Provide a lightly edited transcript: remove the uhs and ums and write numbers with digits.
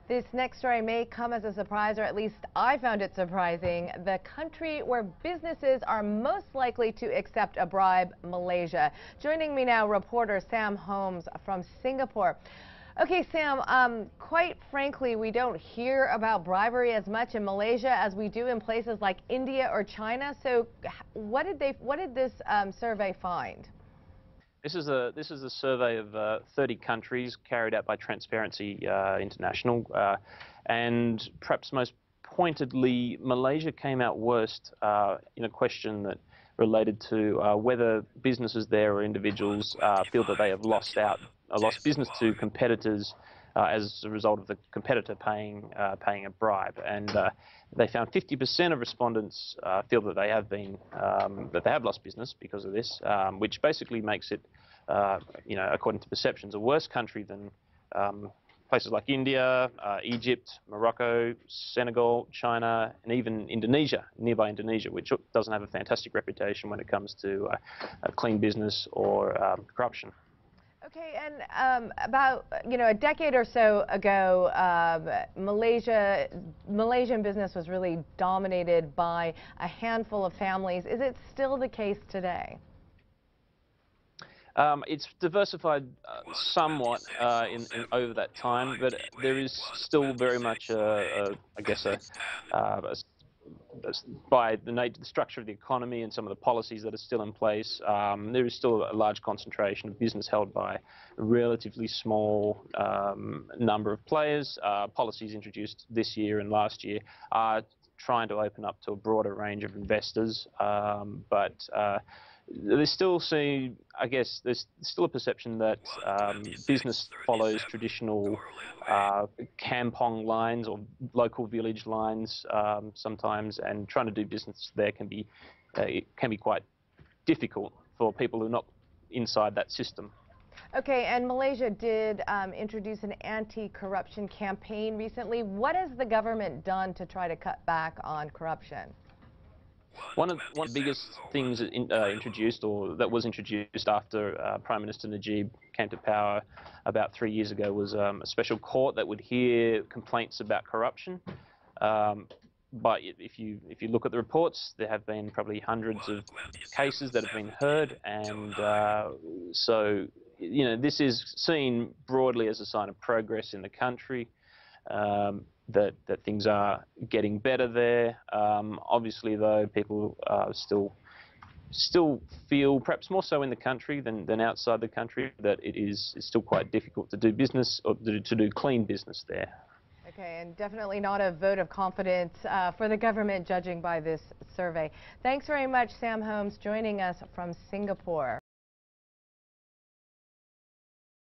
This next story may come as a surprise, or at least I found it surprising. The country where businesses are most likely to accept a bribe, Malaysia. Joining me now, reporter Sam Holmes from Singapore. Okay, Sam, quite frankly, we don't hear about bribery as much in Malaysia as we do in places like India or China. So what did this survey find? This is a survey of 30 countries carried out by Transparency International, and perhaps most pointedly, Malaysia came out worst in a question that related to whether businesses there or individuals feel that they have lost business to competitors as a result of the competitor paying a bribe. And they found 50% of respondents feel that they have lost business because of this, which basically makes it, according to perceptions, a worse country than places like India, Egypt, Morocco, Senegal, China, and even Indonesia, nearby Indonesia, which doesn't have a fantastic reputation when it comes to clean business or corruption. Okay, and about a decade or so ago, Malaysian business was really dominated by a handful of families. Is it still the case today? It's diversified somewhat over that time, but there is still very much, by the structure of the economy and some of the policies that are still in place, there is still a large concentration of business held by a relatively small number of players. Policies introduced this year and last year are trying to open up to a broader range of investors, but there's still a perception that business follows traditional kampong lines or local village lines sometimes, and trying to do business there can be quite difficult for people who are not inside that system. Okay, and Malaysia did introduce an anti-corruption campaign recently. What has the government done to try to cut back on corruption? One of the biggest things introduced, or that was introduced after Prime Minister Najib came to power about 3 years ago, was a special court that would hear complaints about corruption. But if you look at the reports, there have been probably hundreds of cases that have been heard, and so this is seen broadly as a sign of progress in the country. That things are getting better there. Obviously, though, people still feel, perhaps more so in the country than outside the country, that it's still quite difficult to do business or to do clean business there. Okay, and definitely not a vote of confidence for the government, judging by this survey. Thanks very much, Sam Holmes, joining us from Singapore.